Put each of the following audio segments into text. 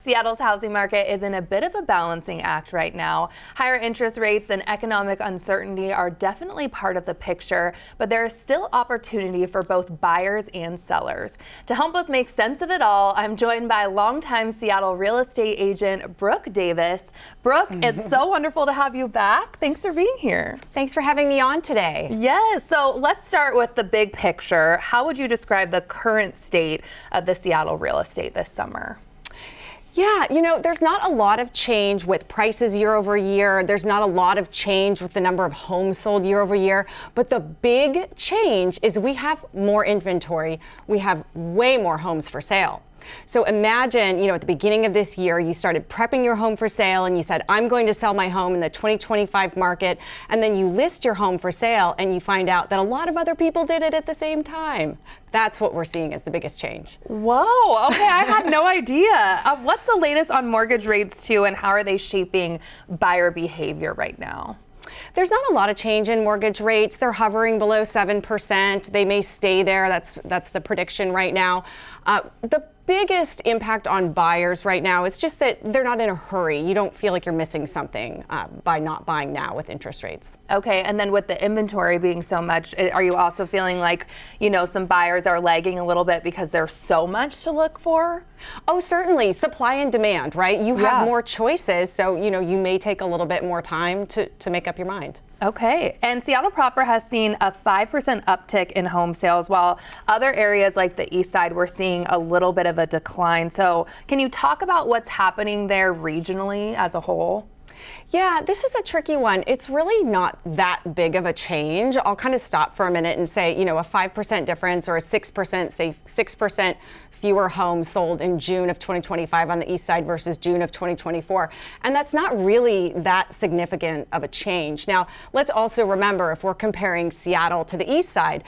Seattle's housing market is in a bit of a balancing act right now. Higher interest rates and economic uncertainty are definitely part of the picture, but there is still opportunity for both buyers and sellers. To help us make sense of it all, I'm joined by longtime Seattle real estate agent Brooke Davis. Brooke, it's so wonderful to have you back. Thanks for being here. Thanks for having me on today. Yes, so let's start with the big picture. How would you describe the current state of the Seattle real estate this summer? Yeah, there's not a lot of change with prices year over year. There's not a lot of change with the number of homes sold year over year. But the big change is we have more inventory. We have way more homes for sale. So imagine, at the beginning of this year, you started prepping your home for sale and you said, I'm going to sell my home in the 2025 market. And then you list your home for sale and you find out that a lot of other people did it at the same time. That's what we're seeing as the biggest change. Whoa, okay, I had no idea. What's the latest on mortgage rates too, and how are they shaping buyer behavior right now? There's not a lot of change in mortgage rates. They're hovering below 7%. They may stay there. That's the prediction right now. The biggest impact on buyers right now is just that they're not in a hurry. You don't feel like you're missing something by not buying now with interest rates. Okay, and then with the inventory being so much, are you also feeling like, some buyers are lagging a little bit because there's so much to look for? Oh, certainly. Supply and demand, right? You have more choices, so, you may take a little bit more time to make up your mind. Okay, and Seattle proper has seen a 5% uptick in home sales, while other areas like the east side we're seeing a little bit of a decline. So can you talk about what's happening there regionally as a whole? Yeah, this is a tricky one. It's really not that big of a change. I'll kind of stop for a minute and say, a 5% difference or a 6%, say 6% fewer homes sold in June of 2025 on the east side versus June of 2024. And that's not really that significant of a change. Now, let's also remember, if we're comparing Seattle to the east side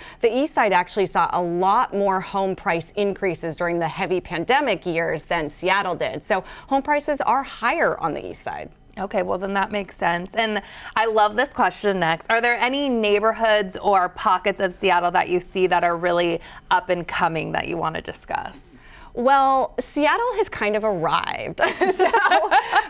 actually saw a lot more home price increases during the heavy pandemic years than Seattle did. So home prices are higher on the east side. Okay, well then that makes sense. And I love this question next. Are there any neighborhoods or pockets of Seattle that you see that are really up and coming that you want to discuss? Well, Seattle has kind of arrived, so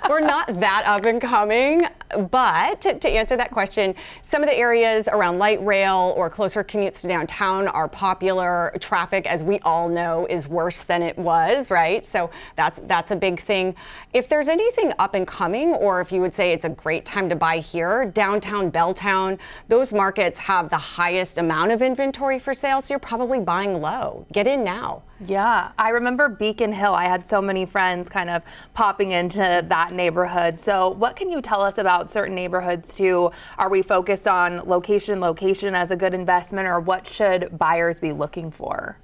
we're not that up and coming. But to answer that question, some of the areas around light rail or closer commutes to downtown are popular. Traffic, as we all know, is worse than it was, right? So that's a big thing. If there's anything up and coming, or if you would say it's a great time to buy here, downtown Belltown, those markets have the highest amount of inventory for sale, so you're probably buying low. Get in now. Yeah, I remember Beacon Hill. I had so many friends kind of popping into that neighborhood. So what can you tell us about certain neighborhoods too? Are we focused on location as a good investment, or what should buyers be looking for?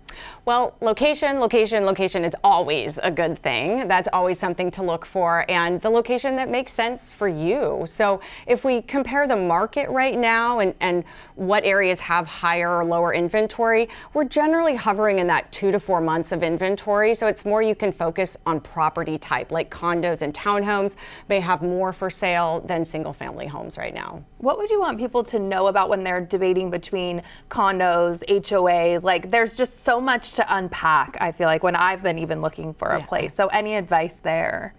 Well, location is always a good thing. That's always something to look for, and the location that makes sense for you. So if we compare the market right now and what areas have higher or lower inventory, we're generally hovering in that 2 to 4 months of inventory. So it's more you can focus on property type, like condos and townhomes may have more for sale than single family homes right now. What would you want people to know about when they're debating between condos, HOA? Like, there's just so much to unpack, I feel like, when I've been even looking for a place. So any advice there?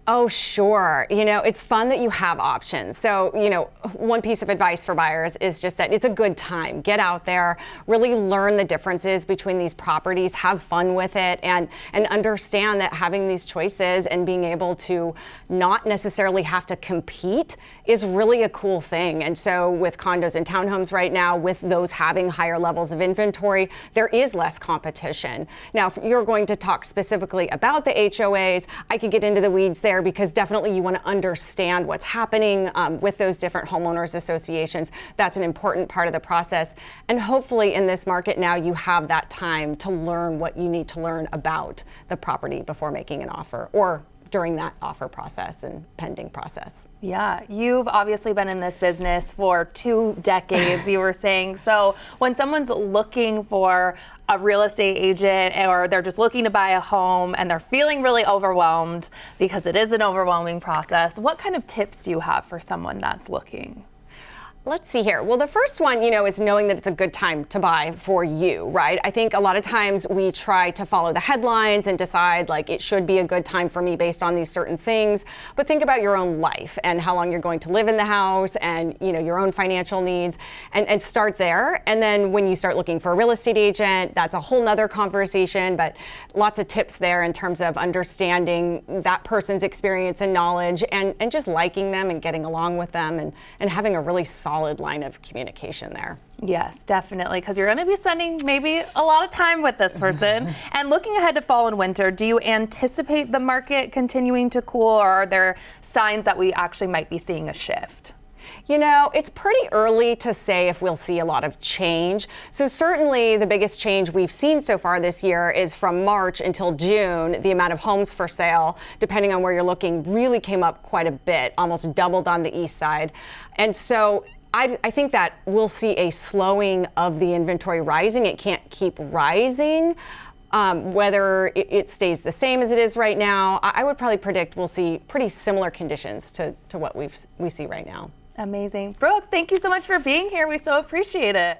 Oh, sure. It's fun that you have options. So, one piece of advice for buyers is just that it's a good time. Get out there, really learn the differences between these properties, have fun with it, and understand that having these choices and being able to not necessarily have to compete is really a cool thing. And so with condos and townhomes right now, with those having higher levels of inventory, there is less competition. Now, if you're going to talk specifically about the HOAs, I could get into the weeds there, because definitely you want to understand what's happening with those different homeowners associations. That's an important part of the process. And hopefully in this market now, you have that time to learn what you need to learn about the property before making an offer, or during that offer process and pending process. Yeah, you've obviously been in this business for 2 decades, you were saying. So when someone's looking for a real estate agent, or they're just looking to buy a home and they're feeling really overwhelmed, because it is an overwhelming process, what kind of tips do you have for someone that's looking? Let's see here. Well, the first one, is knowing that it's a good time to buy for you, right? I think a lot of times we try to follow the headlines and decide like it should be a good time for me based on these certain things. But think about your own life and how long you're going to live in the house and, your own financial needs and start there. And then when you start looking for a real estate agent, that's a whole nother conversation, but lots of tips there in terms of understanding that person's experience and knowledge and just liking them and getting along with them and having a really solid line of communication there. Yes, definitely, because you're going to be spending maybe a lot of time with this person. And looking ahead to fall and winter, do you anticipate the market continuing to cool, or are there signs that we actually might be seeing a shift? It's pretty early to say if we'll see a lot of change. So certainly the biggest change we've seen so far this year is from March until June, the amount of homes for sale, depending on where you're looking, really came up quite a bit, almost doubled on the east side. And so I think that we'll see a slowing of the inventory rising. It can't keep rising. Whether it stays the same as it is right now, I would probably predict we'll see pretty similar conditions to what we see right now. Amazing. Brooke, thank you so much for being here. We so appreciate it.